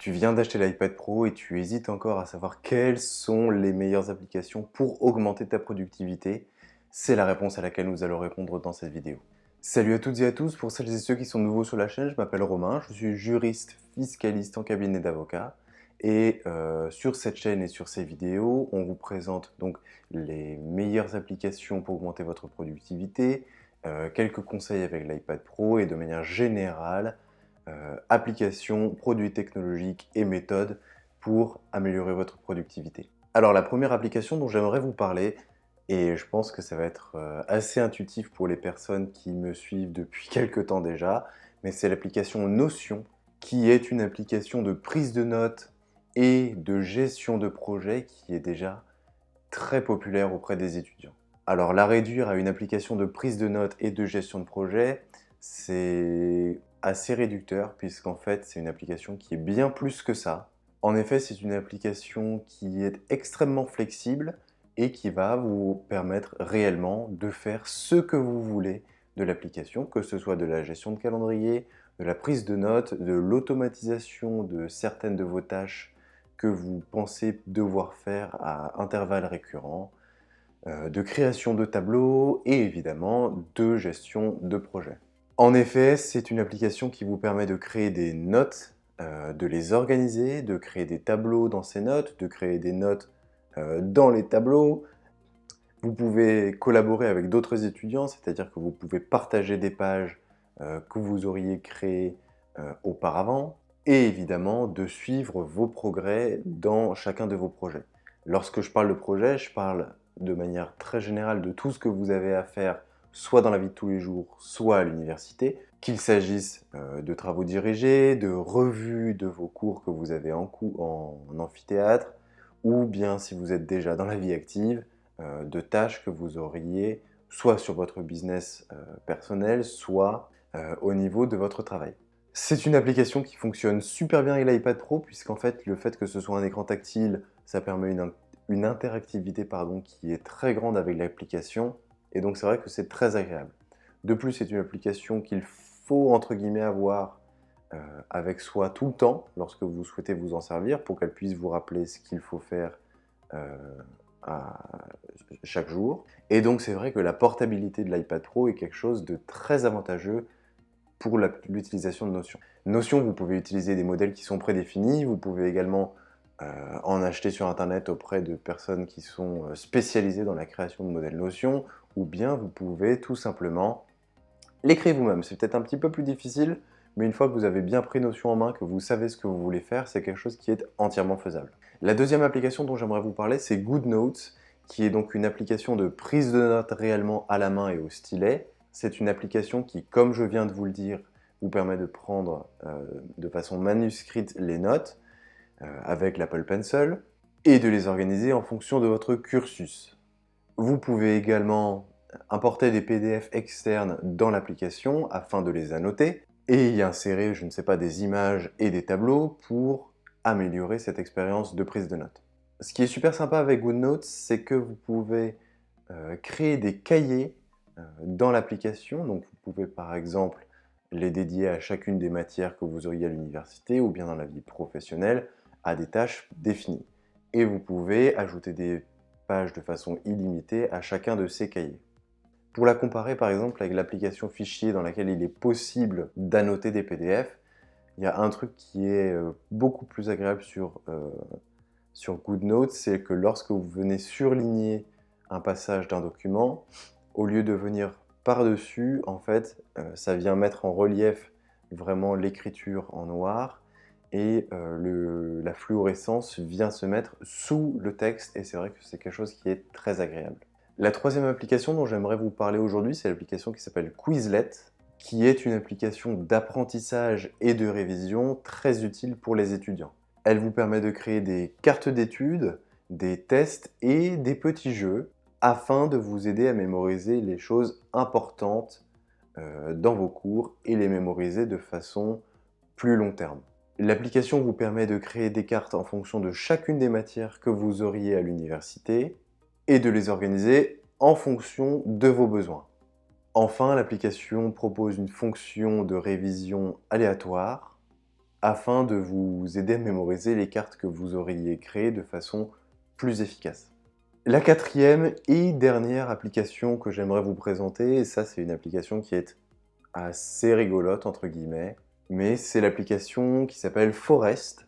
Tu viens d'acheter l'iPad Pro et tu hésites encore à savoir quelles sont les meilleures applications pour augmenter ta productivité. C'est la réponse à laquelle nous allons répondre dans cette vidéo. Salut à toutes et à tous, pour celles et ceux qui sont nouveaux sur la chaîne, je m'appelle Romain, je suis juriste fiscaliste en cabinet d'avocat. Et sur cette chaîne et sur ces vidéos, on vous présente donc les meilleures applications pour augmenter votre productivité, quelques conseils avec l'iPad Pro et de manière générale, applications, produits technologiques et méthodes pour améliorer votre productivité. Alors la première application dont j'aimerais vous parler, et je pense que ça va être assez intuitif pour les personnes qui me suivent depuis quelques temps déjà, mais c'est l'application Notion, qui est une application de prise de notes et de gestion de projet qui est déjà très populaire auprès des étudiants. Alors la réduire à une application de prise de notes et de gestion de projet, c'est assez réducteur puisqu'en fait c'est une application qui est bien plus que ça. En effet, c'est une application qui est extrêmement flexible et qui va vous permettre réellement de faire ce que vous voulez de l'application, que ce soit de la gestion de calendrier, de la prise de notes, de l'automatisation de certaines de vos tâches que vous pensez devoir faire à intervalles récurrents, de création de tableaux et évidemment de gestion de projet. En effet, c'est une application qui vous permet de créer des notes, de les organiser, de créer des tableaux dans ces notes, de créer des notes dans les tableaux. Vous pouvez collaborer avec d'autres étudiants, c'est-à-dire que vous pouvez partager des pages que vous auriez créées auparavant et évidemment de suivre vos progrès dans chacun de vos projets. Lorsque je parle de projet, je parle de manière très générale de tout ce que vous avez à faire soit dans la vie de tous les jours, soit à l'université, qu'il s'agisse de travaux dirigés, de revues de vos cours que vous avez en amphithéâtre, ou bien si vous êtes déjà dans la vie active, de tâches que vous auriez soit sur votre business personnel, soit au niveau de votre travail. C'est une application qui fonctionne super bien avec l'iPad Pro, puisqu'en fait, le fait que ce soit un écran tactile, ça permet une interactivité qui est très grande avec l'application, et donc c'est vrai que c'est très agréable. De plus, c'est une application qu'il faut, entre guillemets, avoir avec soi tout le temps, lorsque vous souhaitez vous en servir, pour qu'elle puisse vous rappeler ce qu'il faut faire euh, à chaque jour. Et donc c'est vrai que la portabilité de l'iPad Pro est quelque chose de très avantageux pour l'utilisation de Notion. Notion, vous pouvez utiliser des modèles qui sont prédéfinis, vous pouvez également en acheter sur internet auprès de personnes qui sont spécialisées dans la création de modèles Notion, ou bien vous pouvez tout simplement les créer vous-même. C'est peut-être un petit peu plus difficile, mais une fois que vous avez bien pris Notion en main, que vous savez ce que vous voulez faire, c'est quelque chose qui est entièrement faisable. La deuxième application dont j'aimerais vous parler, c'est GoodNotes, qui est donc une application de prise de notes réellement à la main et au stylet. C'est une application qui, comme je viens de vous le dire, vous permet de prendre de façon manuscrite les notes avec l'Apple Pencil et de les organiser en fonction de votre cursus. Vous pouvez également importer des PDF externes dans l'application afin de les annoter et y insérer, je ne sais pas, des images et des tableaux pour améliorer cette expérience de prise de notes. Ce qui est super sympa avec GoodNotes, c'est que vous pouvez créer des cahiers dans l'application. Donc vous pouvez par exemple les dédier à chacune des matières que vous auriez à l'université ou bien dans la vie professionnelle à des tâches définies. Et vous pouvez ajouter des pages de façon illimitée à chacun de ces cahiers. Pour la comparer par exemple avec l'application Fichier dans laquelle il est possible d'annoter des PDF, il y a un truc qui est beaucoup plus agréable sur GoodNotes, c'est que lorsque vous venez surligner un passage d'un document, au lieu de venir par-dessus, en fait, ça vient mettre en relief vraiment l'écriture en noir et la fluorescence vient se mettre sous le texte et c'est vrai que c'est quelque chose qui est très agréable. La troisième application dont j'aimerais vous parler aujourd'hui, c'est l'application qui s'appelle Quizlet, qui est une application d'apprentissage et de révision très utile pour les étudiants. Elle vous permet de créer des cartes d'études, des tests et des petits jeux afin de vous aider à mémoriser les choses importantes dans vos cours et les mémoriser de façon plus long terme. L'application vous permet de créer des cartes en fonction de chacune des matières que vous auriez à l'université et de les organiser en fonction de vos besoins. Enfin, l'application propose une fonction de révision aléatoire afin de vous aider à mémoriser les cartes que vous auriez créées de façon plus efficace. La quatrième et dernière application que j'aimerais vous présenter, et ça c'est une application qui est assez rigolote entre guillemets, mais c'est l'application qui s'appelle Forest,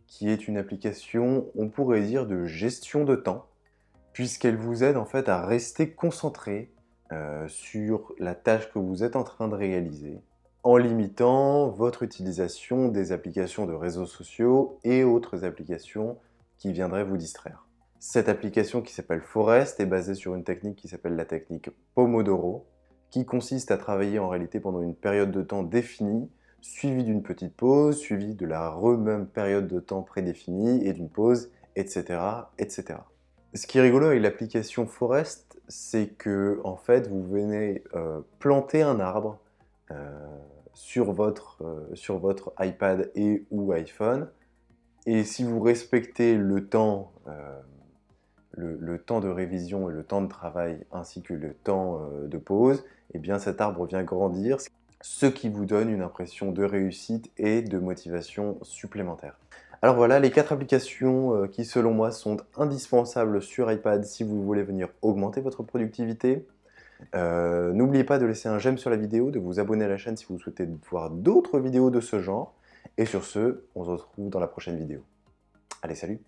qui est une application, on pourrait dire, de gestion de temps, puisqu'elle vous aide en fait à rester concentré sur la tâche que vous êtes en train de réaliser, en limitant votre utilisation des applications de réseaux sociaux et autres applications qui viendraient vous distraire. Cette application qui s'appelle Forest est basée sur une technique qui s'appelle la technique Pomodoro, qui consiste à travailler en réalité pendant une période de temps définie, suivie d'une petite pause, suivie de la même période de temps prédéfinie et d'une pause, etc., etc. Ce qui est rigolo avec l'application Forest, c'est que en fait, vous venez planter un arbre sur votre iPad et ou iPhone, et si vous respectez le temps de révision et le temps de travail ainsi que le temps de pause, eh bien cet arbre vient grandir, ce qui vous donne une impression de réussite et de motivation supplémentaire. Alors voilà les 4 applications qui selon moi sont indispensables sur iPad si vous voulez venir augmenter votre productivité. N'oubliez pas de laisser un j'aime sur la vidéo, de vous abonner à la chaîne si vous souhaitez voir d'autres vidéos de ce genre. Et sur ce, on se retrouve dans la prochaine vidéo. Allez, salut!